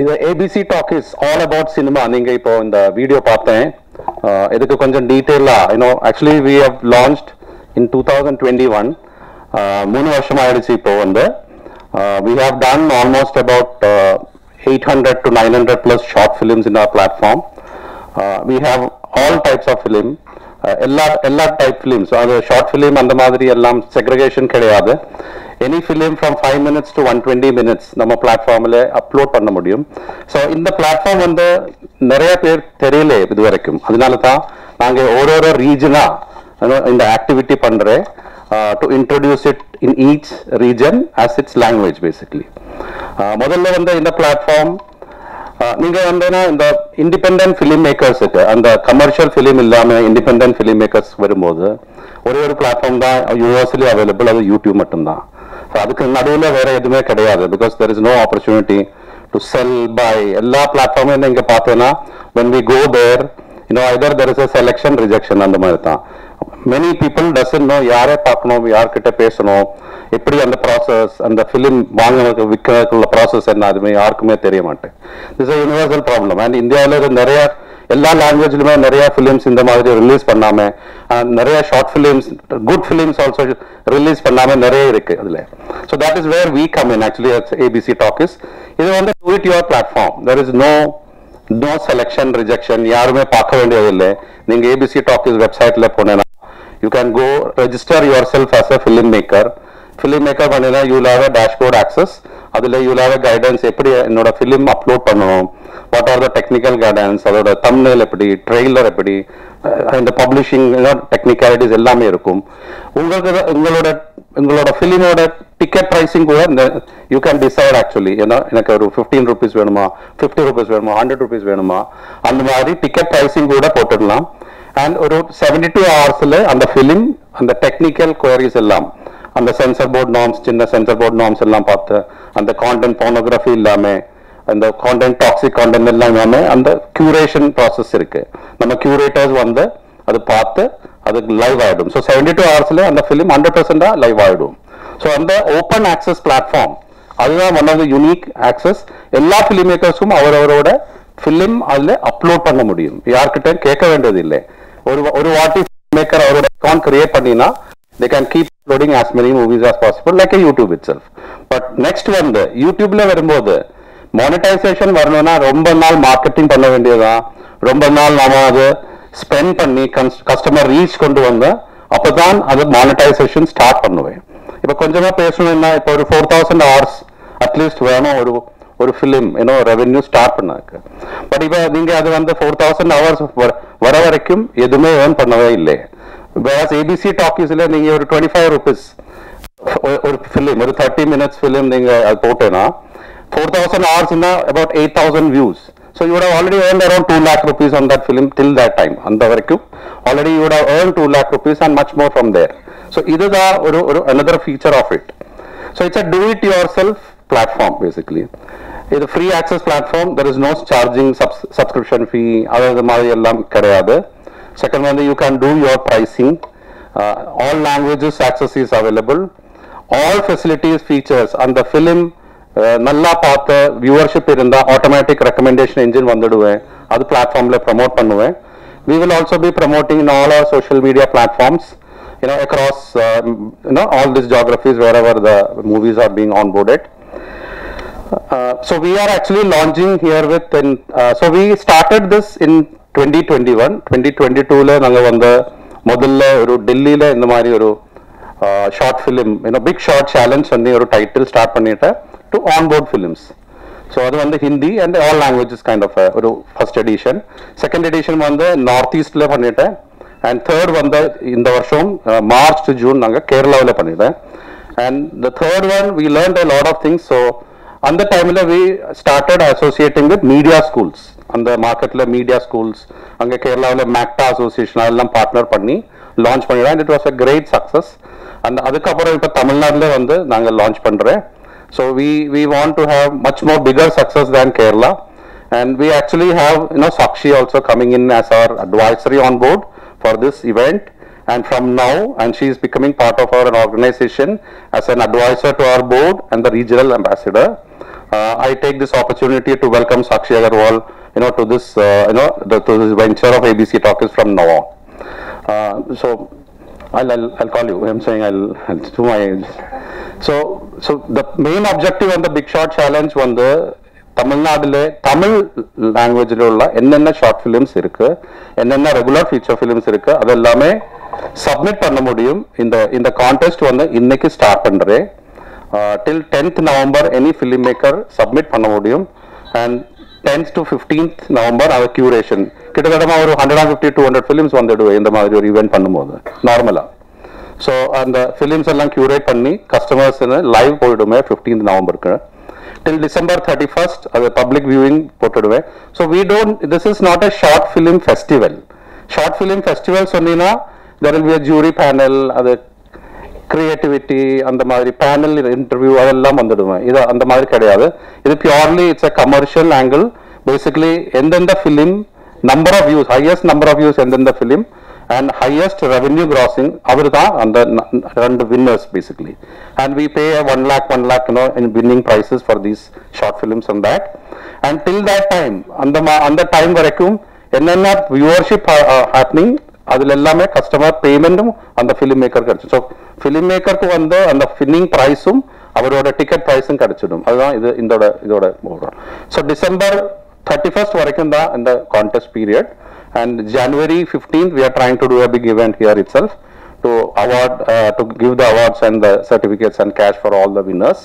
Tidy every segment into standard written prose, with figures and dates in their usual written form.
The ABC talk is all about cinema. நீங்க இப்போ இந்த வீடியோ பார்த்தேன். இதுக்கு கொஞ்சம் டீடைலா actually we have launched in 2021. 3 வருஷம் ஆயிடுச்சு இப்போ வந்து. We have done almost about 800 to 900 plus short films in our platform. We have all types of film. எல்லா டைப் ஃபிலிம்ஸ், அது ஷார்ட் ஃபிலிம் அந்த மாதிரி எல்லாம் செக்ரிகேஷன் கிடையாது. Any film from 5 minutes to 120 minutes நம்ம பிளாட்ஃபார்மில் அப்லோட் பண்ண முடியும். ஸோ இந்த பிளாட்ஃபார்ம் வந்து நிறைய பேர் தெரியல இது வரைக்கும். அதனால தான் நாங்கள் ஒரு ரீஜனாக இந்த ஆக்டிவிட்டி பண்ணுறேன் to introduce it in each region as it's language basically. முதல்ல வந்து இந்த பிளாட்ஃபார்ம் நீங்க வந்து இந்த இண்டிபெண்டன்ட் ஃபிலிம் மேக்கர்ஸுக்கு, அந்த கமர்ஷியல் ஃபிலிம் இல்லாம இண்டிபெண்டன்ட் ஃபிலிம் மேக்கர்ஸ் வரும்போது ஒரு பிளாட்ஃபார்ம் தான் யூனிவர்சலி அவைலபிள், அது யூடியூப் மட்டும்தான். அதுக்கு நடுவில் வேற எதுவுமே கிடையாது. Because there is no opportunity to sell by. எல்லா பிளாட்ஃபார்மும் நீங்க பார்த்தேன்னா when we go there, either there is a selection rejection அந்த மாதிரி தான். many people doesn't know யாரை பார்க்கணும், யார்கிட்ட பேசணும், எப்படி அந்த ப்ராசஸ், அந்த ஃபிலிம் வாங்கினதுக்கு விற்கிறதுக்குள்ள ப்ராசஸ் என்ன, அதுமே யாருக்குமே தெரிய மாட்டேன். This is universal problem. And இந்தியாவில் நிறைய எல்லா லாங்குவேஜ்லுமே நிறைய ஃபிலிம்ஸ் இந்த மாதிரி ரிலீஸ் பண்ணாம, நிறைய short films, good films also release பண்ணாம நிறைய இருக்கு அதுல. So that is where we come in. Actually ABC talkies இது வந்து do it your platform. There is no selection rejection, யாருமே பார்க்க வேண்டியதில்லை. நீங்க ஏபிசி டாக்கிஸ் வெப்சைட்ல போனேன்னா you can go register yourself as a filmmaker பண்ணீங்கன்னா you will have a dashboard access. அதுல you will have a guidance, எப்படி என்னோட film upload பண்ணணும், what are the technical guidance, அதோட thumbnail எப்படி, trailer எப்படி, இந்த publishing technicalities எல்லாமே இருக்கும். உங்களோட ஃபிலிமோட டிக்கெட் பிரைசிங் கூட you can decide actually. எனக்கு ஒரு 15 rupees வேணுமா, 50 rupees வேணுமா, 100 rupees வேணுமா, அந்த மாதிரி டிக்கெட் பிரைசிங் கூட போட்டுடலாம். அண்ட் ஒரு 72 hours அந்த ஃபிலிம், அந்த டெக்னிக்கல் குவரிஸ் எல்லாம், அந்த சென்சர் போர்ட் நார்ம்ஸ், சின்ன சென்சர் போர்ட் நார்ம்ஸ் எல்லாம் பார்த்து, அந்த கான்டென்ட் போனோகிராஃபி இல்லாம, அந்த கான்டென்ட் டாக்ஸிக் கான்டென்ட் எல்லாம் இல்லாம, அந்த கியூரேஷன் ப்ராசஸ் இருக்கு. நம்ம கியூரேட்டர்ஸ் வந்து அது பார்த்து அதுக்கு லைவ் ஆயிடும். ஸோ 72 hours அந்த ஃபிலிம் 100% லைவ் ஆயிடும். ஸோ அந்த ஓப்பன் ஆக்சஸ் பிளாட்ஃபார்ம், அதுதான் one of the unique access. எல்லா ஃபிலிம் மேக்கர்ஸும் அவரவரோட ஃபிலிம் அதில் அப்லோட் பண்ண முடியும். யார்கிட்ட கேட்க வேண்டியது இல்லை. ஒரு வாட்டி மேக்கர் அவரோட அக்கௌண்ட் கிரியேட் பண்ணினா they can keep uploading as many movies as possible like a YouTube itself. But next வந்து யூடியூப்ல வரும்போது மானிட்டைசேஷன் வரணும்னா ரொம்ப நாள் மார்க்கெட்டிங் பண்ண வேண்டியதா, ரொம்ப நாள் நாம அது ஸ்பெண்ட் பண்ணி கஸ்டமர் ரீச் கொண்டு வந்து அப்பதான் அது மானிட்டைசேஷன் ஸ்டார்ட் பண்ணுவேன். இப்ப கொஞ்சமா பேசணும்னா இப்போ ஒரு 4000 hours அட்லீஸ்ட் வேணும் ஒரு ஃபிலிம் ரெவென்யூ ஸ்டார்ட் பண்ணாக்கு. பட் இப்போ நீங்க அது வந்து 4000 hours வர வரைக்கும் எதுவுமே ஏர்ன் பண்ணவே இல்லை. வேற ஏபிசி டாக்கீஸ்ல நீங்க ஒரு 25 rupees ஒரு ஃபிலிம், ஒரு 30 minutes ஃபிலிம் நீங்க அது போட்டேன்னா 4000 hours about 8000 views. So you would have already earned around 2 lakh rupees on that film till that time. அந்த வரைக்கும் already you would have earned 2 lakh rupees and much more from there. So இதுதான் ஒரு another feature of it. So it's a do it yourself platform basically. இது free access platform. There is no charging subscription fee, அது மாதிரி எல்லாம் கிடையாது. Second வந்து you can do your pricing. All languages access is available. All facilities features, அந்த film நல்லா பார்த்த viewership இருந்தால் ஆட்டோமேட்டிக் ரெக்கமெண்டேஷன் என்ஜின் வந்துடுவேன், அது பிளாட்ஃபார்மில் ப்ரமோட் பண்ணுவேன். We will also be promoting in all our social media platforms across all these geographies wherever the movies are being onboarded. So we are actually launching here with so we started this in 2021. 2022ல நாங்க வந்து முதல்ல ஒரு டெல்லியில இந்த மாதிரி ஒரு short film big short challenge பண்ணி ஒரு டைட்டில் ஸ்டார்ட் பண்ணிட்டேன் டு ஆன்போர்ட் ஃபிலிம்ஸ். ஸோ அது வந்து Hindi and all languages kind of ஒரு ஃபர்ஸ்ட் எடிஷன். செகண்ட் எடிஷன் வந்து நார்த் ஈஸ்ட்ல பண்ணிட்டேன். அண்ட் தேர்ட் வந்து இந்த வருஷம் மார்ச் டு ஜூன் நாங்கள் கேரளாவில் பண்ணிட்டேன். And the third one we learn a lot of things. So அந்த டைம்ல we started associating with media schools. அந்த மார்க்கெட்ல மீடியா ஸ்கூல்ஸ் அங்கே கேரளாவில் மேக்டா அசோசியேஷன் அதெல்லாம் பார்ட்னர் பண்ணி லான்ச் பண்ணிடுறோம். And it was a great success. And அதுக்கப்புறம் இப்போ தமிழ்நாட்டில் வந்து நாங்கள் லான்ச் பண்ணுறேன். So we want to have much more bigger success than Kerala. And we actually have Sakshi also coming in as our advisory on board for this event. And from now, and she is becoming part of our organization as an advisor to our board and the regional ambassador. I take this opportunity to welcome Sakshi Agarwal, to this, to this venture of ABC Talkies from now on. So I'll call you. I'm saying I'll do my. So the main objective on the Big Shot Challenge was the Tamil language என்னென்ன short films இருக்கு, என்னென்ன regular feature films இருக்கு, அதெல்லாமே submit பண்ண முடியும். இந்த contest வந்து இன்னைக்கு ஸ்டார்ட் பண்றேன். Till 10th November any filmmaker submit பண்ண முடியும். And 10th to 15th November our curation கிட்டத்தட்ட ஒரு 150-200 films வந்துடுவேன் இந்த மாதிரி ஒரு ஈவென்ட் பண்ணும்போது நார்மலா. ஸோ அந்த ஃபிலிம்ஸ் எல்லாம் கியூரேட் பண்ணி கஸ்டமர்ஸ் லைவ் போயிடுமே 15th நவம்பருக்கு. Till December 31st அது பப்ளிக் வியூவிங் போட்டுடுவேன். So this is not a short film festival. Short film festival சொன்னீங்கன்னா there will be a jury panel, அது கிரியேட்டிவிட்டி அந்த மாதிரி பேனல் இன்டர்வியூ அதெல்லாம் வந்துடுவேன். இது அந்த மாதிரி கிடையாது. இது purely it's a commercial angle. Basically எந்தெந்த film number of views, highest number of views எந்தெந்த film and highest revenue crossing அவர் தான் அந்த ரெண்டு winners basically. And we pay 1 lakh in winning prizes for these short films and that. And till that time அந்த time வரைக்கும் என்னென்ன viewership happening அதுல எல்லாமே கஸ்டமர் பேமெண்ட்டும் அந்த ஃபிலிம் மேக்கர் கிடைச்சு. ஸோ ஃபிலிம் மேக்கருக்கு வந்து அந்த வின்னிங் ப்ரைஸும் அவரோட டிக்கெட் ப்ரைஸும் கிடைச்சிடும். அதுதான் இதோட ஸோ December 31st வரைக்கும் தான் இந்த contest period. And January 15th we are trying to do a big event here itself to give the awards and the certificates and cash for all the winners.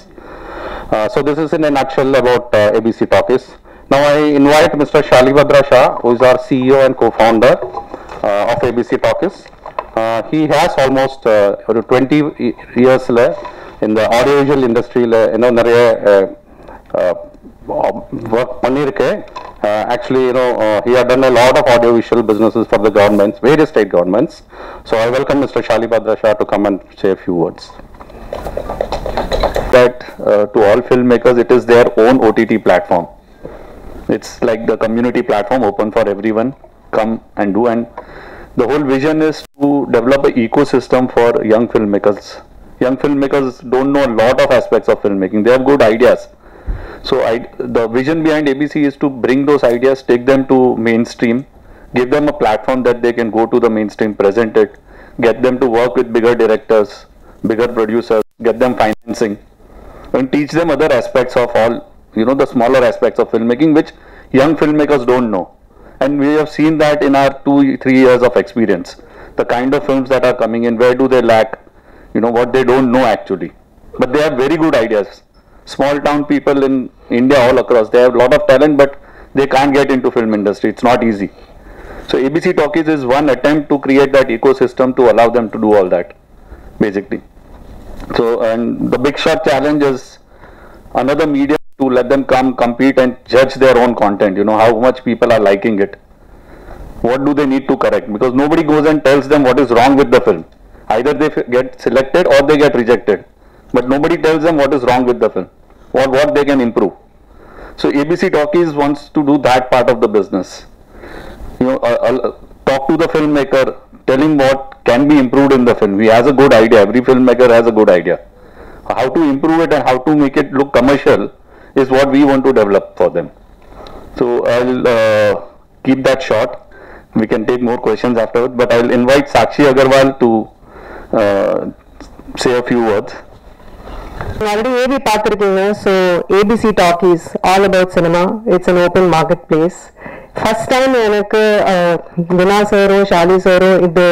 So this is in a nutshell about ABC Talkies. Now I invite Mr. Shalibhadra Shah, who is our CEO and co-founder of ABC Talkies. He has almost 20 years in the audiovisual industry நிறைய work பண்ணிருக்கேன். Actually he had done a lot of audiovisual businesses for the governments, various state governments. So I welcome Mr. Shalibhadra Shah to come and say a few words. That to all filmmakers it is their own OTT platform. It's like the community platform open for everyone, come and do. And the whole vision is to develop an ecosystem for young filmmakers. Young filmmakers don't know a lot of aspects of filmmaking. They have good ideas. So the vision behind ABC is to bring those ideas, take them to mainstream, give them a platform that they can go to the mainstream, present it, get them to work with bigger directors, bigger producers, get them financing, and teach them other aspects of all, the smaller aspects of filmmaking which young filmmakers don't know. And we have seen that in our 2-3 years of experience. The kind of films that are coming in, where do they lack? What they don't know actually. But they have very good ideas. Small town people in India all across, they have a lot of talent, but they can't get into film industry. It's not easy. So ABC Talkies is one attempt to create that ecosystem to allow them to do all that, basically. So, and the Big Shot Challenge is another medium to let them come compete and judge their own content, how much people are liking it, what do they need to correct, because nobody goes and tells them what is wrong with the film. Either they get selected or they get rejected, but nobody tells them what is wrong with the film, what they can improve. So ABC Talkies wants to do that part of the business. Talk to the filmmaker, tell him what can be improved in the film. He has a good idea. Every filmmaker has a good idea. How to improve it and how to make it look commercial is what we want to develop for them. So I'll keep that short. We can take more questions afterwards, but I'll invite Sakshi Agarwal to say a few words. Already AB பார்த்திருக்கீங்க. So ABC Talkies all about cinema. It's an open marketplace. First time எனக்கு வினா sorrow Shali sorrow இது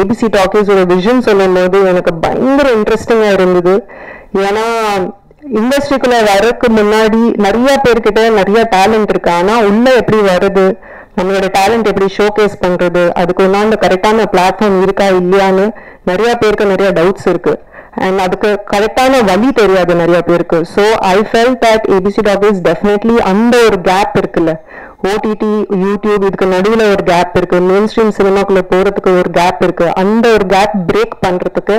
ABC Talkies ஒரு vision சொல்லும் போது எனக்கு பயங்கர இன்ட்ரெஸ்டிங்கா இருந்தது. ஏன்னா இண்டஸ்ட்ரிக்குள்ள வரக்கு முன்னாடி நிறைய பேர்கிட்ட நிறைய டேலண்ட் இருக்கு. ஆனா உள்ள எப்படி வருது, நம்மளோட டேலண்ட் எப்படி ஷோகேஸ் பண்றது, அதுக்கு ஒன்னாண்ட கரெக்டான பிளாட்ஃபார்ம் இருக்கா இல்லையான்னு நிறைய பேருக்கு நிறைய டவுட்ஸ் இருக்கு. அண்ட் அதுக்கு கரெக்டான வழி தெரியாது நிறைய பேருக்கு. So I felt that ABC Talkies definitely அந்த ஒரு கேப் இருக்குல்ல, ஓடிடி யூடியூப் இதுக்கு நடுவில் ஒரு கேப் இருக்கு, மெயின் ஸ்ட்ரீம் சினிமாக்குள்ள போறதுக்கு ஒரு கேப் இருக்கு. அந்த ஒரு கேப் பிரேக் பண்றதுக்கு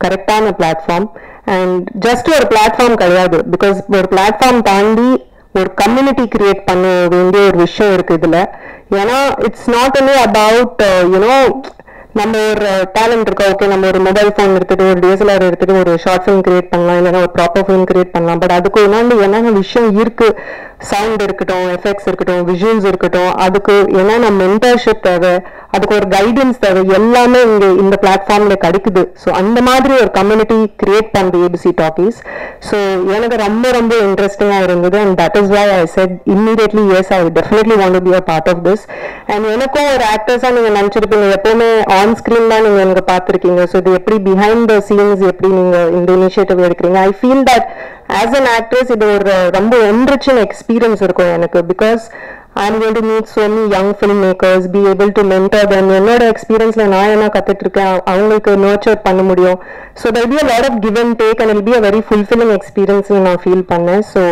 கரெக்டான பிளாட்ஃபார்ம். அண்ட் ஜஸ்ட் ஒரு பிளாட்ஃபார்ம் கிடையாது, பிகாஸ் ஒரு பிளாட்ஃபார்ம் தாண்டி ஒரு கம்யூனிட்டி கிரியேட் பண்ண வேண்டிய ஒரு விஷயம் இருக்கு இதுல. ஏன்னா இட்ஸ் நாட் ஒன்லி அபவுட் நம்ம ஒரு டேலண்ட் இருக்கா, ஓகே நம்ம ஒரு மொபைல் ஃபோன் எடுத்துட்டு ஒரு டிஎஸ்எல்ஆர் எடுத்துட்டு ஒரு ஷார்ட் ஃபிலிம் கிரியேட் பண்ணலாம், இல்லைன்னா ஒரு ப்ராப்பர் ஃபிலிம் கிரியேட் பண்ணலாம். பட் அதுக்கு என்னென்ன விஷயம் இருக்கு, சவுண்ட் இருக்கட்டும், எஃபெக்ட்ஸ் இருக்கட்டும், விஷுவல்ஸ் இருக்கட்டும், அதுக்கு என்னென்ன மென்டர்ஷிப் தேவை, அதுக்கு ஒரு கைடன்ஸ் தேவை, எல்லாமே இங்க இந்த பிளாட்ஃபார்ம்ல கிடைக்குது. ஸோ அந்த மாதிரி ஒரு கம்யூனிட்டி கிரியேட் பண்ணுது ஏபிசி டாக்கீஸ். ஸோ எனக்கு ரொம்ப ரொம்ப இன்ட்ரெஸ்டிங்காக இருந்தது. And that is why I said immediately yes, I definitely want to be a part of this. And எனக்கும் ஒரு ஆக்டர்ஸாக நீங்கள் நினச்சிருப்பீங்க, எப்பவுமே ஆன் ஸ்க்ரீன் தான் நீங்கள் எனக்கு பார்த்துருக்கீங்க. ஸோ இது எப்படி பிஹைண்ட் த சீன்ஸ் எப்படி நீங்கள் இந்த இனிஷியேட்டிவ் எடுக்கிறீங்க. I feel that as an actress இது ஒரு ரொம்ப என்ரிச்சிங் எக்ஸ்பீரியன்ஸ் இருக்கும் எனக்கு. Because I'm going to meet so many young filmmakers, be able to mentor them. என்னோட எக்ஸ்பீரியன்ஸ்ல நான் என்ன கத்துட்டு இருக்கேன் அவங்களுக்கு நர்ச்சர் பண்ண முடியும். So there will be a lot of give and take and it will be a very fulfilling experience நான் feel பண்ணேன். So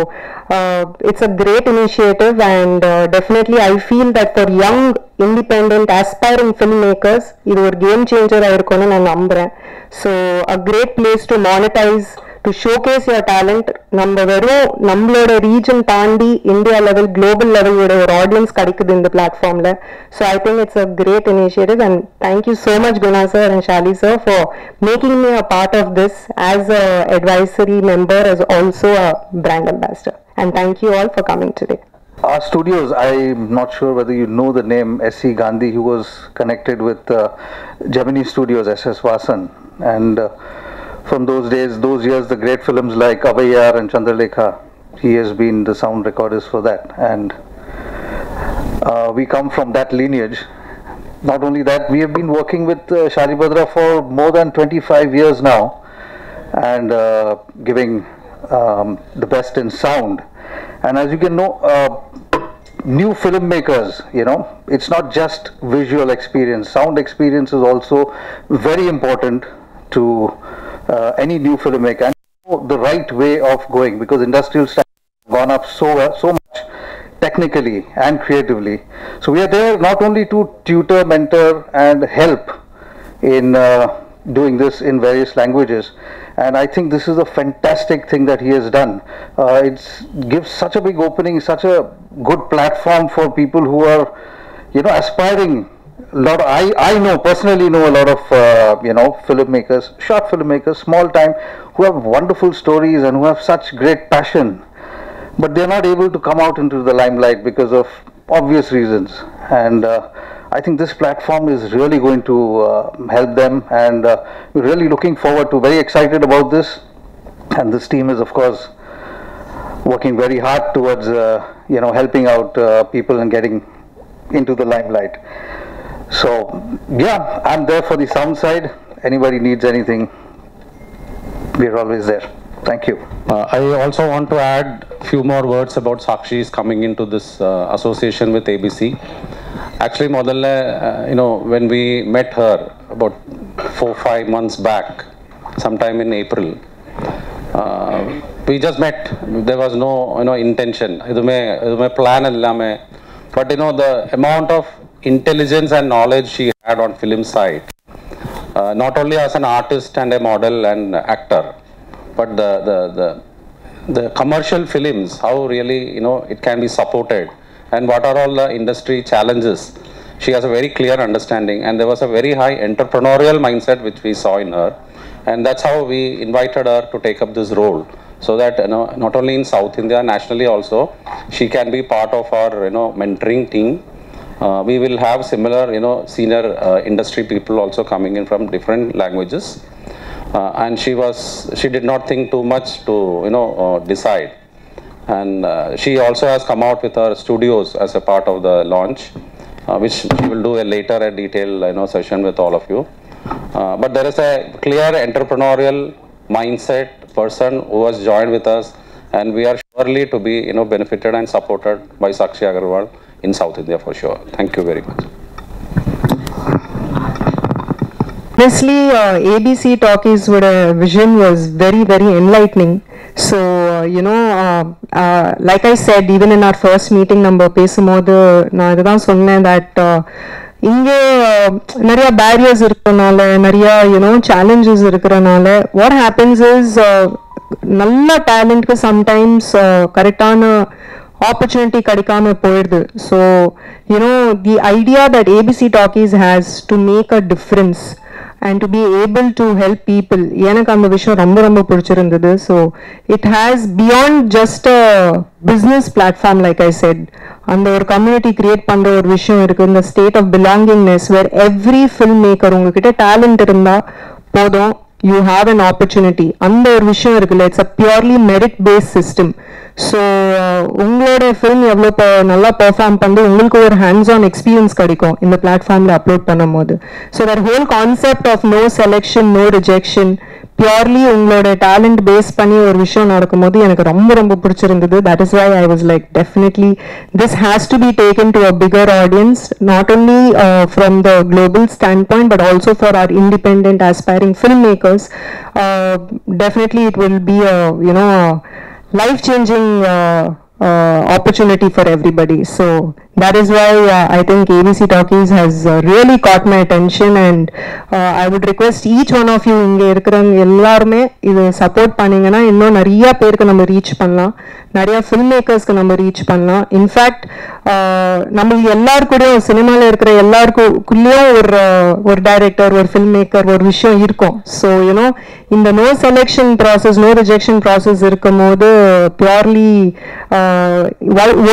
it's a great initiative and definitely I feel that for young independent aspiring filmmakers இது ஒரு game சேஞ்சராக இருக்கும்னு நான் நம்புறேன். So a great place to monetize, to showcase your talent. நம்ம வெறும் நம்மளோட ரீஜன் தாண்டி இந்தியா லெவல், குளோபல் லெவலோட ஒரு ஆடியன்ஸ் கிடைக்குது இந்த பிளாட்ஃபார்ம்ல. So I think it's a great initiative and thank you so much Guna sir and Shali sir for making me a part of this as a advisory member, as also a brand ambassador. And thank you all for coming today. Our studios, I'm not sure whether you know the name S.C. Gandhi, who was connected with Gemini Studios, S.S. Vasan, and from those days, those years, the great films like Avaiyar and Chandralekha, he has been the sound recordist for that. And we come from that lineage. Not only that, we have been working with Shalibhadra for more than 25 years now, and giving the best in sound. And as you can know, new filmmakers, you know, it's not just visual experience. Sound experience is also very important to any new filmmaker, and the right way of going, because industrial standards have gone up so much technically and creatively. So we are there not only to tutor, mentor and help in doing this in various languages, and I think this is a fantastic thing that he has done. It gives such a big opening, such a good platform for people who are, you know, aspiring. I know, personally know a lot of you know, filmmakers, short filmmakers, small time, who have wonderful stories and who have such great passion, but they're not able to come out into the limelight because of obvious reasons. And I think this platform is really going to help them, and we're really looking forward to, very excited about this. And this team is of course working very hard towards you know, helping out people and getting into the limelight. So yeah, I'm there for the sound side. Anybody needs anything, we're always there. Thank you. I also want to add a few more words about Sakshi's coming into this association with ABC. Actually, Modalla, you know, when we met her about 4-5 months back, sometime in April, we just met. There was no, you know, intention. Idume plan illame. But you know, the amount of intelligence and knowledge she had on film side, not only as an artist and a model and actor, but the commercial films, how really, you know, it can be supported, and what are all the industry challenges. She has a very clear understanding, and there was a very high entrepreneurial mindset which we saw in her, and that's how we invited her to take up this role, so that, you know, not only in South India, nationally also, she can be part of our, you know, mentoring team. We will have similar, you know, senior industry people also coming in from different languages, and she did not think too much to, you know, decide, and she also has come out with her studios as a part of the launch, which she will do a later a detailed, you know, session with all of you. But there is a clear entrepreneurial mindset person who has joined with us, and we are surely to be, you know, benefited and supported by Sakshi Agarwal in South India for sure. Thank you very much. Honestly, ABC Talkies with a vision was very, very enlightening. So, you know, like I said, even in our first meeting, நம்ம பேசும்போது நான் இதுதான் சொன்னேன், that இங்கே நிறைய barriers இருக்கிறனால, நிறைய, you know, challenges இருக்கிறனால, what happens is நல்ல டேலண்ட்க்கு சம்டைம்ஸ் கரெக்டான opportunity kadikama poidu. So the idea that ABC Talkies has to make a difference and to be able to help people, எனக்கு அந்த விஷயம் ரொம்ப ரொம்ப பிடிச்சிருந்தது. So it has beyond just a business platform, like I said, அந்த ஒரு community create பண்ற ஒரு விஷயம் இருக்கு, இந்த state of belongingness where every film maker உங்ககிட்ட டேலண்ட் இருந்தா போதும், you have an opportunity. அந்த ஒரு விஷயம் இருக்குல்ல, it's a purely merit based system. So உங்களோட ஃபில்ம் எவ்வளோ நல்லா பெர்ஃபார்ம் பண்ணி உங்களுக்கு ஒரு ஹேண்ட்ஸ் ஆன் எக்ஸ்பீரியன்ஸ் கிடைக்கும் இந்த பிளாட்ஃபார்மில் அப்லோட் பண்ணும் போது. So that whole concept of no selection, no rejection, purely உங்களோட டேலண்ட் பேஸ் பண்ணி ஒரு விஷயம் நடக்கும்போது எனக்கு ரொம்ப ரொம்ப பிடிச்சிருந்தது. That is why I was like definitely this has to be taken to a bigger audience, not only from the global stand point but also for our independent aspiring filmmakers. Definitely it will be a life changing opportunity for everybody. So that is why I think ABC Talkies has really caught my attention, and I would request each one of you inge irukkranga ellarume idu support panninga inno nariya perku நம்ம reach பண்ணலாம், நிறைய film மேக்கர்ஸ்க்கு நம்ம reach பண்ணலாம். In fact நம்ம எல்லாருக்கூடயும் சினிமாவில் இருக்கிற எல்லாருக்குள்ளேயும் ஒரு டைரக்டர், ஒரு ஃபில்ம் மேக்கர், ஒரு விஷயம் இருக்கும். ஸோ இந்த no selection process, no rejection process இருக்கும் போது பியூர்லி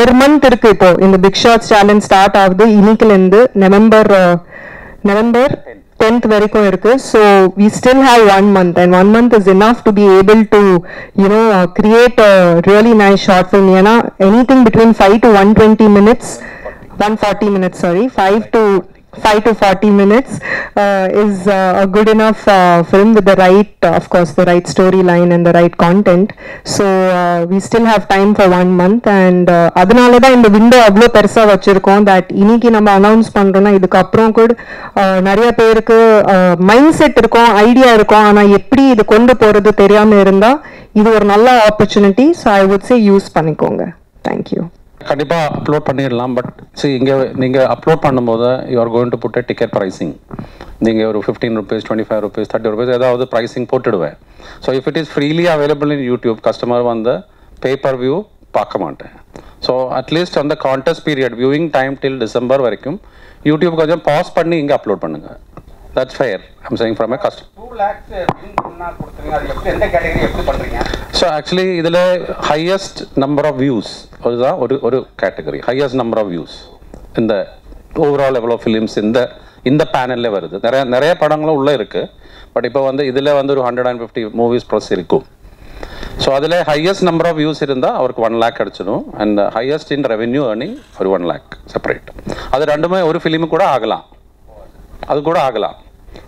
ஒரு மந்த் இருக்கு. இப்போ இந்த பிக் ஷாட்ஸ் சேலஞ்ச் ஸ்டார்ட் ஆகுது இன்னைக்குலேருந்து நவம்பர் 10th வரைக்கும் இருக்கு. So we still have 1 month, and 1 month is enough to be able to create a really nice short film. Anything between 5 to 120 minutes, 140 minutes, sorry, 5 to 40 minutes is a good enough film with the right, of course, the right storyline and the right content. So we still have time for 1 month, and அதனால தான் இந்த window அவ்வளோ பெருசாக வச்சுருக்கோம். That இன்னைக்கு நம்ம announce பண்ணுறோன்னா இதுக்கப்புறம் கூட நிறைய பேருக்கு மைண்ட் செட் இருக்கும், ஐடியா இருக்கும், ஆனால் எப்படி இது கொண்டு போகிறது தெரியாமல் இருந்தால் இது ஒரு நல்ல opportunity. So I would say use பண்ணிக்கோங்க. தேங்க்யூ. கண்டிப்பாக அப்லோட் பண்ணிடலாம். பட் இங்கே நீங்கள் அப்லோட் பண்ணும்போது you are going to put ticket pricing. நீங்கள் ஒரு 15 rupees, 25 rupees, 30 rupees ஏதாவது ப்ரைஸிங் போட்டுடுவேன். So if it is freely available in YouTube, customer வந்து பேப்பர் வியூ பார்க்க மாட்டேன். ஸோ அட்லீஸ்ட் அந்த contest period viewing time till December வரைக்கும் யூடியூப் கொஞ்சம் பாஸ் பண்ணி இங்கே அப்லோட் பண்ணுங்கள். That's fair. I'm saying from a customer. 2 lakhs எந்த கேட்டகரி எப்படி பண்ணுறீங்க? ஸோ ஆக்சுவலி இதில் ஹையஸ்ட் நம்பர் ஆஃப் வியூஸ் அதுதான் ஒரு category. Highest number of views இந்த ஓவரால் எவ்வளோ ஃபிலிம்ஸ் இந்த பேனலில் வருது. நிறைய படங்களும் உள்ளே இருக்குது. பட் இப்போ வந்து இதில் வந்து ஒரு 150 மூவிஸ் ப்ளஸ் இருக்கும். ஸோ அதில் ஹையஸ்ட் நம்பர் ஆஃப் வியூஸ் இருந்தால் அவருக்கு 1 lakh கிடச்சிடும். And highest in revenue earning ஒரு 1 lakh செப்பரேட். அது ரெண்டுமே ஒரு ஃபிலிமு கூட ஆகலாம், அது கூட ஆகலாம்,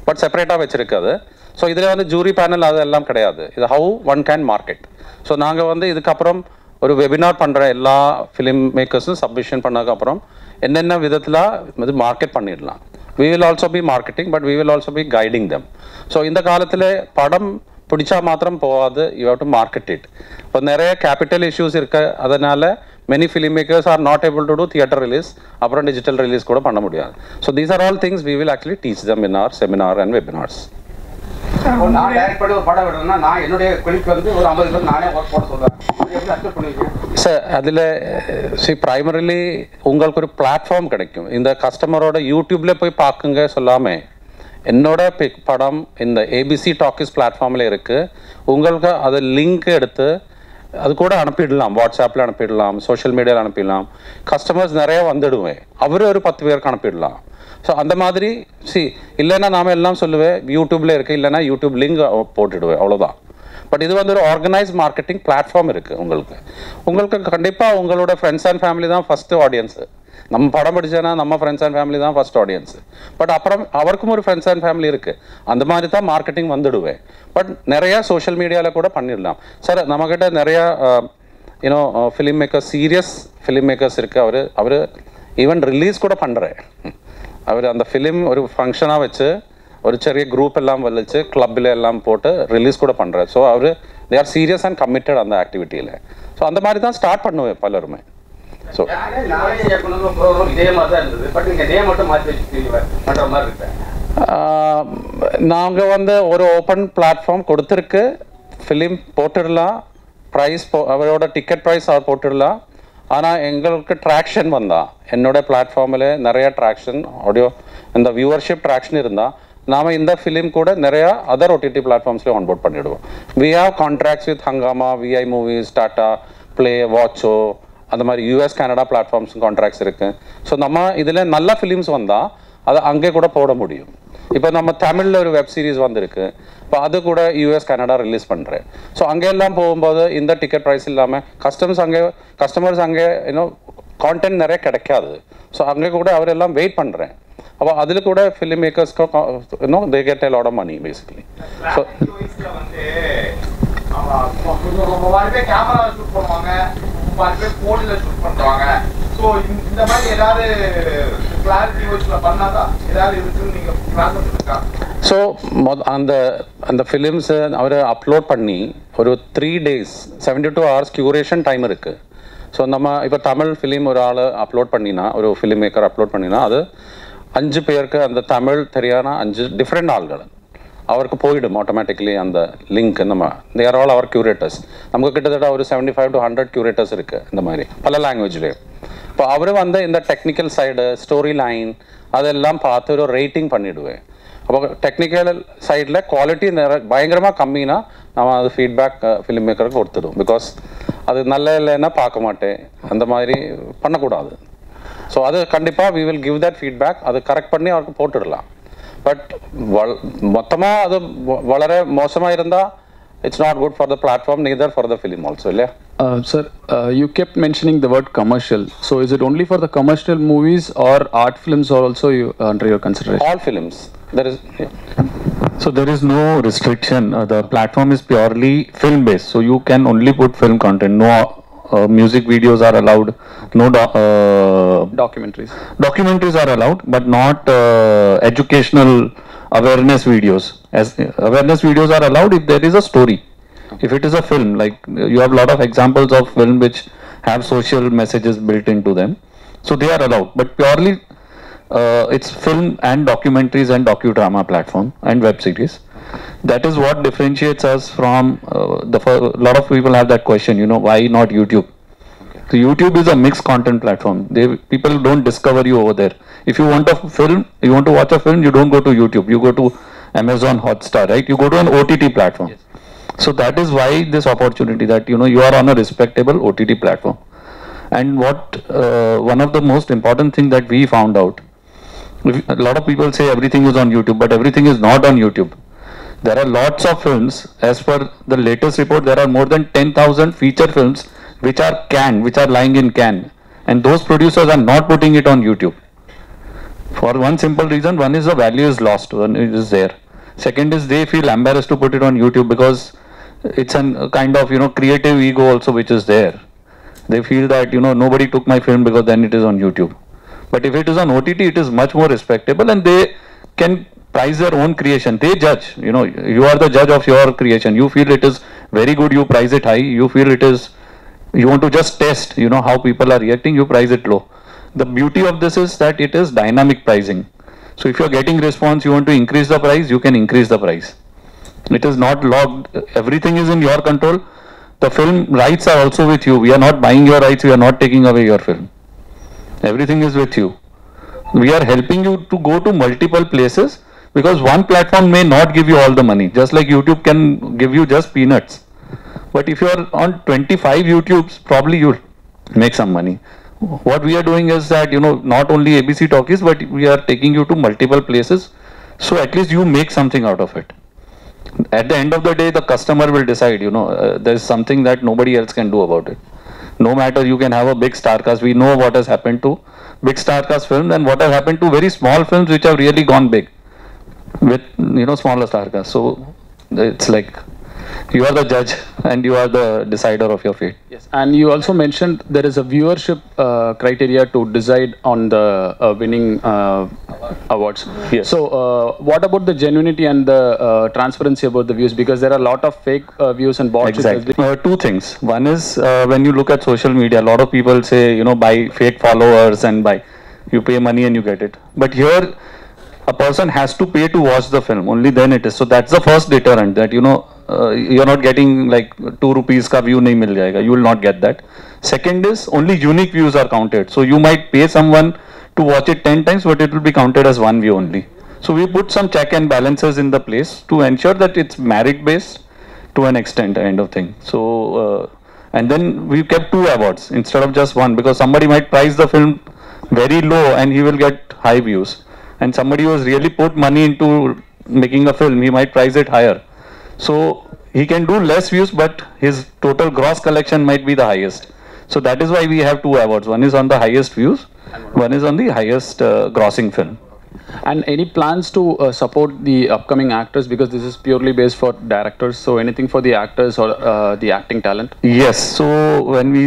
பட் செப்பரேட்டாக வச்சுருக்காது. ஸோ இதில் வந்து ஜூரி பேனல் அதெல்லாம் கிடையாது. இது how one can market. So நாங்கள் வந்து இதுக்கப்புறம் ஒரு வெபினார் பண்ணுற எல்லா ஃபிலிம் மேக்கர்ஸும் சப்மிஷன் பண்ணதுக்கப்புறம் என்னென்ன விதத்தில் இது மார்க்கெட் பண்ணிடலாம். we will also be marketing, but we will also be guiding them. So இந்த காலத்தில் படம் பிடிச்சா மாத்திரம் போகாது, you have to market it. இப்போ நிறைய கேபிட்டல் இஷ்யூஸ் இருக்கு, அதனால many filmmakers are not able to do theater release, அப்புறம் டிஜிட்டல் ரிலீஸ் கூட பண்ண முடியாது. So these are all things we will actually teach them in our seminar and webinars. நான் direct பண்ணி ஒரு படம் விடுறேன்னா நான் என்னுடைய கொலிக்கு வந்து ஒரு 50 பேர் நானே ஒர்க் போட சொல்றேன். எப்படி அக்செப்ட் பண்ணுவீங்க சார்? அதில் பிரைமரிலி உங்களுக்கு ஒரு பிளாட்ஃபார்ம் கிடைக்கும். இந்த கஸ்டமரோட யூடியூப்ல போய் பார்க்குங்க சொல்லாமல் என்னோட படம் இந்த ஏபிசி டாக்கீஸ் பிளாட்ஃபார்மில் இருக்குது. உங்களுக்கு அதை லிங்க் எடுத்து அது கூட அனுப்பிடலாம், வாட்ஸ்அப்பில் அனுப்பிடலாம், சோஷியல் மீடியாவில் அனுப்பிடலாம். கஸ்டமர்ஸ் நிறையா வந்துடுவேன், அவர் ஒரு 10 பேருக்கு அனுப்பிடலாம். ஸோ அந்த மாதிரி இல்லைன்னா நாம எல்லாம் சொல்லுவேன் யூடியூப்ல இருக்கு, இல்லைன்னா யூடியூப் லிங்க் போட்டுடுவேன், அவ்வளோதான். பட் இது வந்து ஒரு ஆர்கனைஸ் மார்க்கெட்டிங் பிளாட்ஃபார்ம் இருக்குது. உங்களுக்கு கண்டிப்பாக உங்களோட ஃப்ரெண்ட்ஸ் அண்ட் ஃபேமிலி தான் ஃபஸ்ட்டு ஆடியன்ஸு. நம்ம படம் படிச்சேன்னா நம்ம ஃப்ரெண்ட்ஸ் அண்ட் ஃபேமிலி தான் ஃபர்ஸ்ட் ஆடியன்ஸு. பட் அப்புறம் அவருக்கும் ஒரு ஃப்ரெண்ட்ஸ் அண்ட் ஃபேமிலி இருக்குது. அந்த மாதிரி தான் மார்க்கெட்டிங் வந்துடுவேன். பட் நிறையா சோஷியல் மீடியாவில் கூட பண்ணிடலாம் சார். நம்மக்கிட்ட நிறையா film makers, serious film makers இருக்குது. அவர் ஈவன் ரிலீஸ் கூட பண்ணுறேன். அவர் அந்த ஃபிலிம் ஒரு ஃபங்க்ஷனாக வச்சு ஒரு சிறிய குரூப் எல்லாம் வலிச்சு கிளப்பில் எல்லாம் போட்டு ரிலீஸ் கூட பண்ணுறாரு. ஸோ அவர் they are serious and committed அந்த ஆக்டிவிட்டியில். ஸோ அந்த மாதிரி தான் ஸ்டார்ட் பண்ணுவேன் பலருமே. ஸோ நாங்கள் வந்து ஒரு ஓப்பன் பிளாட்ஃபார்ம் கொடுத்துருக்கு. ஃபிலிம் போட்டுடலாம், ப்ரைஸ் அவரோட டிக்கெட் ப்ரைஸ் அவர் போட்டுடலாம். ஆனால் எங்களுக்கு ட்ராக்ஷன் வந்தால் என்னோட பிளாட்ஃபார்மில் நிறைய ட்ராக்ஷன் ஆடியோ இந்த வியூவர்ஷிப் ட்ராக்ஷன் இருந்தால் நாம் இந்த ஃபிலிம் கூட நிறையா அதர் ஓடிடி பிளாட்ஃபார்ம்ஸ்லேயே ஆன்போர்ட் பண்ணிவிடுவோம். We have contracts with Hungama, Vi movies, Tata play, Watcho, அந்த மாதிரி யூஎஸ் கனடா பிளாட்ஃபார்ம்ஸ் கான்ட்ராக்ட்ஸ் இருக்குது. ஸோ நம்ம இதில் நல்ல ஃபிலிம்ஸ் வந்தால் அதை அங்கே கூட போட முடியும். இப்போ நம்ம தமிழில் ஒரு வெப் சீரிஸ் வந்திருக்கு, இப்போ அது கூட யூஎஸ் கனடா ரிலீஸ் பண்ணுறேன். ஸோ அங்கெல்லாம் போகும்போது இந்த டிக்கெட் ப்ரைஸ் இல்லாமல் கஸ்டமர்ஸ் அங்கே இன்னும் கான்டென்ட் நிறைய கிடைக்காது. ஸோ அங்கே கூட அவரெல்லாம் வெயிட் பண்ணுறேன். அப்போ அதில் கூட ஃபிலிம் மேக்கர்ஸ்க்கு இன்னும் they get a lot of money basically. So so அந்த ஃபிலிம்ஸை அவர் அப்லோட் பண்ணி ஒரு 3 days 72 hours க்யூரேஷன் டைம் இருக்குது. ஸோ நம்ம இப்போ தமிழ் ஃபிலிம் ஒரு ஆள் அப்லோட் பண்ணினா, ஒரு ஃபிலிம் மேக்கர் அப்லோட் பண்ணினா, அது 5 பேருக்கு அந்த தமிழ் தெரியாத 5 டிஃப்ரெண்ட் ஆள்கள் அவருக்கு போயிடும் ஆட்டோமேட்டிக்கலி அந்த லிங்க். நம்ம தேர் ஆல் அவர் க்யூரேட்டர்ஸ். நமக்கு கிட்டத்தட்ட ஒரு 75 to 100 க்யூரேட்டர்ஸ் இருக்குது இந்த மாதிரி பல லாங்குவேஜ்லேயே. இப்போ அவர் வந்து இந்த டெக்னிக்கல் சைடு, ஸ்டோரி லைன் அதெல்லாம் பார்த்து ஒரு ரேட்டிங் பண்ணிவிடுவேன். அப்போ டெக்னிக்கல் சைடில் குவாலிட்டி பயங்கரமாக கம்மினா நம்ம அது ஃபீட்பேக் ஃபிலிம் மேக்கருக்கு கொடுத்துடும். பிகாஸ் அது நல்ல இல்லைன்னா பார்க்க மாட்டேன், அந்த மாதிரி பண்ணக்கூடாது. ஸோ அது கண்டிப்பாக we will give that feedback, அது கரெக்ட் பண்ணி அவருக்கு போட்டுடலாம். பட் மொத்தமாக அது வளர மோசமாக இருந்தால் it's not good for the platform, neither for the film also. Yeah. Sir, you kept mentioning the word commercial. So is it only for the commercial movies or art films are also under your consideration? All films. There is. Yeah. So there is no restriction. The platform is purely film based. So you can only put film content. No music videos are allowed. No documentaries. Documentaries are allowed, but not educational awareness videos. As awareness videos are allowed if there is a story. If it is a film, like you have a lot of examples of film which have social messages built into them, so they are allowed. But purely it's film and documentaries and docudrama platform and web series. That is what differentiates us from a lot of people have that question, you know, why not YouTube? So YouTube is a mixed content platform. People don't discover you over there. If you want a film, you want to watch a film, you don't go to YouTube. You go to Amazon Hotstar, right? You go to an OTT platform. Yes. So that is why this opportunity that, you know, you are on a respectable OTT platform. And what one of the most important thing that we found out, a lot of people say everything is on YouTube, but everything is not on YouTube. There are lots of films. As per the latest report, there are more than 10,000 feature films which are canned, which are lying in can, and those producers are not putting it on YouTube for one simple reason. One is the value is lost when it is there. Second is they feel embarrassed to put it on YouTube because it's a kind of, you know, creative ego also which is there. They feel that, you know, nobody took my film because then it is on YouTube. But if it is on OTT, it is much more respectable, and they can price their own creation. They judge, you know, you are the judge of your creation. You feel it is very good, you price it high. You feel it is, you want to just test, you know, how people are reacting, you price it low. The beauty of this is that it is dynamic pricing. So if you are getting response, you want to increase the price, you can increase the price. It is not logged. Everything is in your control. The film rights are also with you. We are not buying your rights, we are not taking away your film. Everything is with you. We are helping you to go to multiple places, because one platform may not give you all the money, just like YouTube can give you just peanuts. But if you are on 25 YouTubes, probably you'll make some money. What we are doing is that, you know, not only ABC Talkies, but we are taking you to multiple places, so at least you make something out of it. At the end of the day, the customer will decide, you know, there is something that nobody else can do about it. No matter, you can have a big star cast. We know what has happened to big star cast films and what has happened to very small films which have really gone big with, you know, smaller star cast. So it's like you are the judge and you are the decider of your fate. Yes, and you also mentioned there is a viewership criteria to decide on the winning awards. Yes. So what about the genuinity and the transparency about the views? Because there are a lot of fake views and bots. Exactly. Two things. One is when you look at social media, a lot of people say, you know, buy fake followers and buy, you pay money and you get it. But here, a person has to pay to watch the film. Only then it is. So that's the first deterrent, that, you know, you're not getting like 2 rupees ka view nahi mil jayega. You will not get that. Second is only unique views are counted. So you might pay someone to watch it 10 times, but it will be counted as one view only. So we put some check and balances in the place to ensure that it's merit based to an extent kind of thing. So and then we kept 2 awards instead of just one, because somebody might price the film very low and he will get high views, and somebody who has really put money into making a film, he might price it higher. So he can do less views, but his total gross collection might be the highest. So that is why we have 2 awards. One is on the highest views, one is on the highest grossing film. And any plans to support the upcoming actors, because this is purely based for directors, so anything for the actors or the acting talent? Yes, so when we,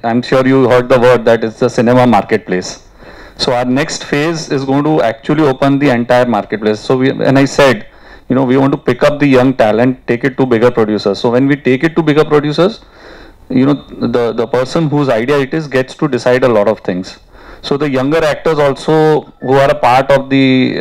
I'm sure you heard the word that it's the cinema marketplace. So our next phase is going to actually open the entire marketplace. So and I said, you know, we want to pick up the young talent, take it to bigger producers. So when we take it to bigger producers, you know, the person whose idea it is gets to decide a lot of things. So the younger actors also who are a part of the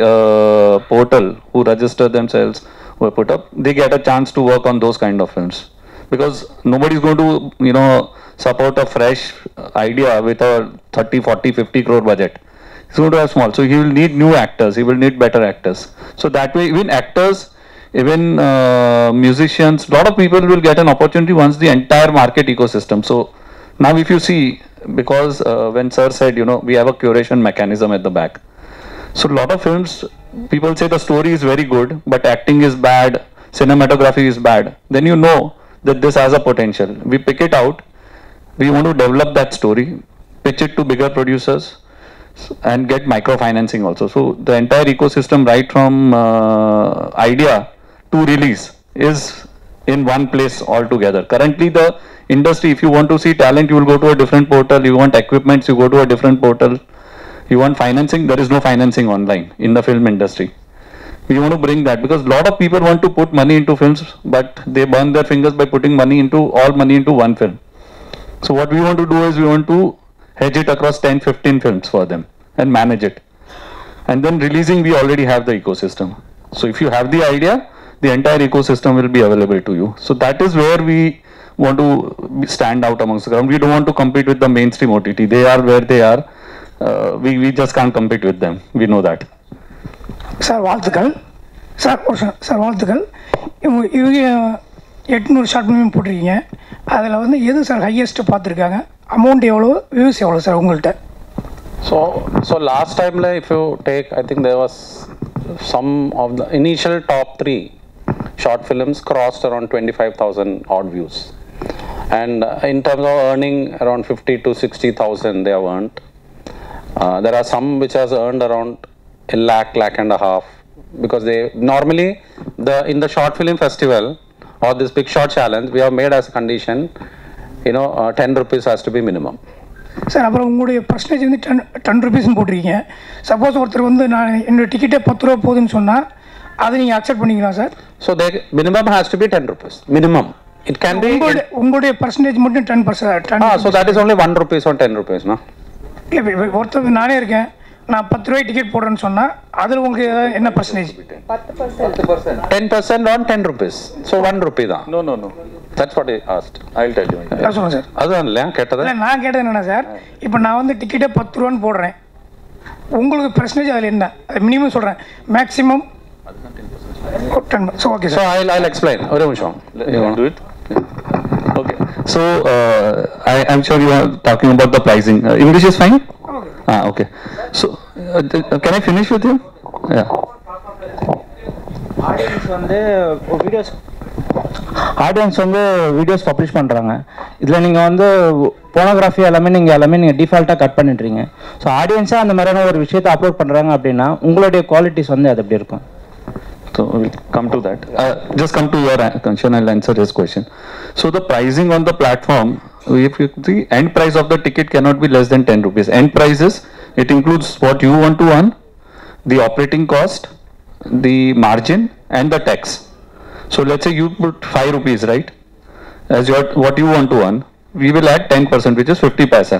portal, who register themselves, who are put up, they get a chance to work on those kind of films. Because nobody is going to, you know, support a fresh idea with a 30, 40, 50 crore budget. It's going to have small. So he will need new actors, he will need better actors. So that way even actors, even musicians, a lot of people will get an opportunity once the entire market ecosystem. So now if you see, because when sir said, you know, we have a curation mechanism at the back. So a lot of films, people say the story is very good, but acting is bad, cinematography is bad. Then you know that this has a potential. We pick it out, we want to develop that story, pitch it to bigger producers, and get microfinancing also. So the entire ecosystem, right from idea to release, is in one place altogether. Currently the industry, if you want to see talent, you will go to a different portal. You want equipments, you go to a different portal. You want financing, there is no financing online in the film industry. We want to bring that, because a lot of people want to put money into films, but they burn their fingers by putting money into one film. So what we want to do is we want to hedge it across 10, 15 films for them and manage it. And then releasing, we already have the ecosystem. So if you have the idea, the entire ecosystem will be available to you. So that is where we want to stand out amongst the crowd. We don't want to compete with the mainstream OTT. They are where they are. We just can't compete with them. We know that. Sir வாழ்த்துக்கள் sir. Sir வாழ்த்துக்கள். இவங்க 800 short film போட்டிருக்கீங்க. அதில் வந்து எது sir highest பார்த்துருக்காங்க? Amount எவ்வளோ, views எவ்வளோ சார் உங்கள்கிட்ட? So last time, like, if you take, I think there was some of the initial top 3 short films crossed around 25,000 odd views. And in terms of earning, around 50 to 60,000 they have earned. There are some which has earned around a lakh and a half, because they normally in the short film festival or this big short challenge, we have made as a condition, you know, 10 rupees has to be minimum. Sir அப்புறம் உங்களுடைய percentage வந்து 10 ருபீஸ்னு போட்டிருக்கீங்க. Suppose ஒருத்தர் வந்து நான் என்னோட டிக்கெட்டே 10 ரூபா போகுதுன்னு சொன்னால் அதை நீங்கள் அக்செப்ட் பண்ணிங்களா sir? So the minimum has to be 10 rupees minimum. It can be உங்களுடைய பர்சன்டேஜ் மட்டும் 10%. So that is only 1 rupees or 10 rupees, no? இல்லை ஒருத்தர் நானே இருக்கேன், நான் 10 ரூபாய் டிக்கெட் போடுறேன்னு சொன்னால் அதில் உங்களுக்கு என்ன percentage? 10% on 10 rupees. So 1 rupee தான். No. That's what he asked. I'll tell you. சொல்லுங்கள் சார். அதுதான் இல்லையா கேட்டது? இல்லை, நான் கேட்டது என்னென்னா சார், இப்போ நான் வந்து டிக்கெட்டே 10 ரூபான்னு போடுறேன், உங்களுக்கு பர்சன்டேஜ் அதில் என்ன? அது மினிமம் சொல்கிறேன், maximum 10. So okay sir. So I'll explain. ஒரு நிமிஷம். You want to do it? Okay. So I'm sure you are talking about the pricing. English is fine? Okay. So can I finish with you? Yeah. Audience வந்து videos publish பண்ணுறாங்க. இதில் நீங்கள் வந்து pornography எல்லாமே நீங்கள் டிஃபால்ட்டாக கட் பண்ணிடுறீங்க. So ஆடியன்ஸாக அந்த மாதிரியான ஒரு விஷயத்தை அப்லோட் பண்ணுறாங்க அப்படின்னா உங்களுடைய குவாலிட்டிஸ் வந்து அது எப்படி இருக்கும்? So we'll come to that. Just come to your question, I'll answer this question. So the pricing on the platform, if you the end price of the ticket cannot be less than 10 rupees. End prices, it includes what you want to earn, the operating cost, the margin and the tax. So let's say you put 5 rupees, right, as what you want to earn. We will add 10%, which is 50 paisa.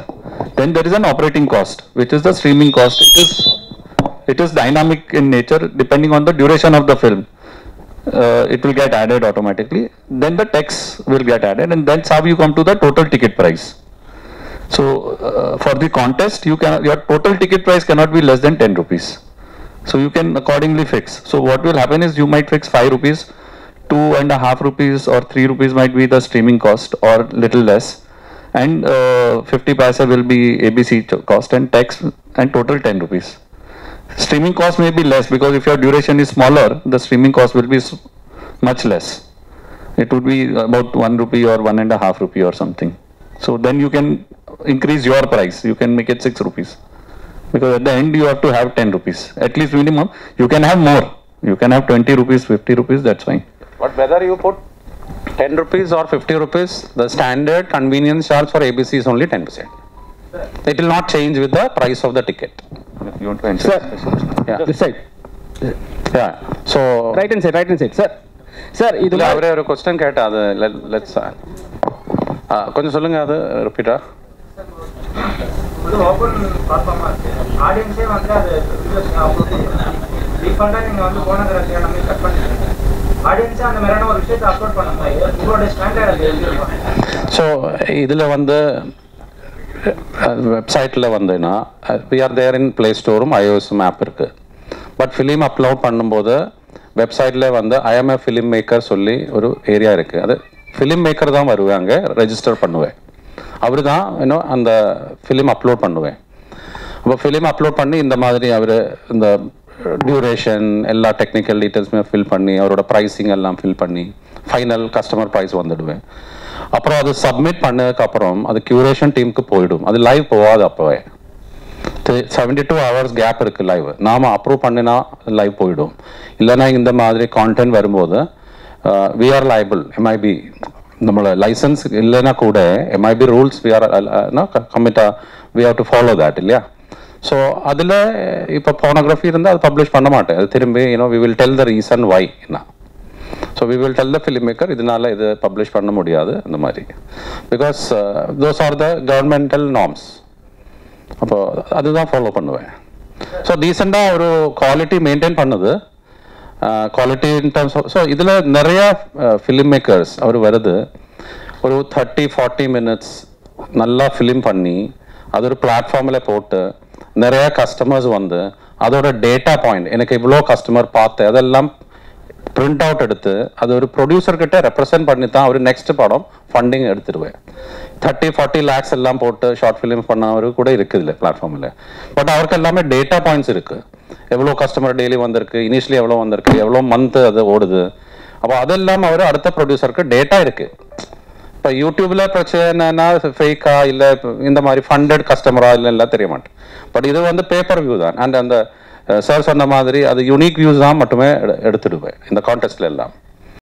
Then there is an operating cost, which is the streaming cost. It is dynamic in nature depending on the duration of the film. it will get added automatically. Then the text will get added, and that's how you come to the total ticket price. So for the contest, your total ticket price cannot be less than 10 rupees. So you can accordingly fix. So what will happen is you might fix 5 rupees, 2.5 rupees or 3 rupees might be the streaming cost or little less, and 50 paisa will be ABC cost and tax, and total 10 rupees. Streaming cost may be less because if your duration is smaller, the streaming cost will be much less. It would be about 1 rupee or 1.5 rupee or something. So then you can increase your price. You can make it 6 rupees. Because at the end you have to have 10 rupees. At least minimum. You can have more. You can have 20 rupees, 50 rupees, that's fine. But whether you put 10 rupees or 50 rupees, the standard convenience charge for ABC is only 10%. It will not change with the price of the ticket. You want to answer? Sir, Yeah. this side. Yeah. So, Right hand side. Sir, இது அவரே ஒரு question கேட்டா அது let's கொஞ்சம் சொல்லுங்க அது ரிப்பீட்டா. இது open பிளாட்ஃபார்மா இருக்கு. ஆடியன்ஸே வந்து அது வீடியோஸ் அப்லோட் பண்ணுவாங்க. டிஃபால்ட்டா நீங்க வந்து போனோகிராஃபி எல்லாமே கட் பண்ணிடுங்க. ஆடியன்ஸே அந்த மாதிரியான ஒரு விஷயத்தை அப்லோட் பண்ணும்போது உங்களோட ஸ்டாண்டர்ட் அது எழுதிருப்பாங்க. ஸோ இதில் வந்து வெப்சைட்டில் வந்துன்னா we are there in play ஸ்டோரும் iOS ஆப் இருக்குது. பட் ஃபிலிம் அப்லோட் பண்ணும்போது வெப்சைட்டில் வந்து ஐஎம்ஏ ஃபிலிம் மேக்கர் சொல்லி ஒரு ஏரியா இருக்குது. அது ஃபிலிம் மேக்கர் தான் வருவாங்க, ரெஜிஸ்டர் பண்ணுவேன். அவர் தான் இன்னும் அந்த ஃபிலிம் அப்லோட் பண்ணுவேன். அப்போ ஃபிலிம் அப்லோட் பண்ணி இந்த மாதிரி அவர் இந்த டியூரேஷன் எல்லா டெக்னிக்கல் டீட்டெயில்ஸுமே ஃபில் பண்ணி அவரோட ப்ரைஸிங் எல்லாம் ஃபில் பண்ணி ஃபைனல் கஸ்டமர் ப்ரைஸ் வந்துடுவேன். அப்புறம் அது சப்மிட் பண்ணதுக்கப்புறம் அது க்யூரேஷன் டீமுக்கு போயிடும். அது லைவ் போகாது. அப்போவே 72 hours கேப் இருக்குது லைவ். நாம் அப்ரூவ் பண்ணினா லைவ் போயிடும். இல்லைனா இந்த மாதிரி கான்டென்ட் வரும்போது வி ஆர் லைபிள். எம்ஐபி நம்மளோட லைசன்ஸ் இல்லைன்னா கூட MIB rules we are we have to follow that இல்லையா. ஸோ அதில் இப்போ போனோகிராஃபி இருந்தால் அது பப்ளிஷ் பண்ண மாட்டேன். அது திரும்பி we will tell the reason why என்ன. So we will tell the film maker இதனால இது பப்ளிஷ் பண்ண முடியாது அந்த மாதிரி. Because those are the governmental norms. அப்போ அதுதான் ஃபாலோ பண்ணுவேன். ஸோ டீசெண்டாக ஒரு குவாலிட்டி மெயின்டைன் பண்ணுது. குவாலிட்டி இன் டர்ம்ஸ் ஸோ இதில் நிறையா ஃபிலிம் மேக்கர்ஸ் அவர் வருது. ஒரு 30-40 minutes நல்லா ஃபிலிம் பண்ணி அது ஒரு பிளாட்ஃபார்மில் போட்டு நிறையா கஸ்டமர்ஸ் வந்து அதோட டேட்டா பாயிண்ட் எனக்கு இவ்வளோ கஸ்டமர் பார்த்து அதெல்லாம் பிரிண்ட் அவுட் எடுத்து அது ஒரு ப்ரொடியூசர்கிட்ட ரெப்ரசென்ட் பண்ணி தான் ஒரு நெக்ஸ்ட் படம் ஃபண்டிங் எடுத்துடுவேன். 30-40 lakhs எல்லாம் போட்டு ஷார்ட் ஃபிலிம் பண்ணவர் கூட இருக்குது இல்லை பிளாட்ஃபார்மில். பட் அவருக்கு எல்லாமே டேட்டா பாயிண்ட்ஸ் இருக்குது. எவ்வளோ கஸ்டமர் டெய்லி வந்திருக்கு, இனிஷியலி எவ்வளோ வந்திருக்கு, எவ்வளோ மந்த் அது ஓடுது. அப்போ அதெல்லாம் அவர் அடுத்த ப்ரொடியூசருக்கு டேட்டா இருக்குது. இப்போ யூடியூப்ல பிரச்சனைனா ஃபேக்கா இல்லை இந்த மாதிரி ஃபண்டட் கஸ்டமரா இல்லைலாம் தெரிய மாட்டேன். பட் இது வந்து பேப்பர் வியூ தான். அண்ட் அந்த சார் சொன்ன மாதிரி அது யூனிக் வியூஸ் தான் மட்டுமே எடுத்துடுவேன் இந்த கான்டெஸ்ட்ல எல்லாம்.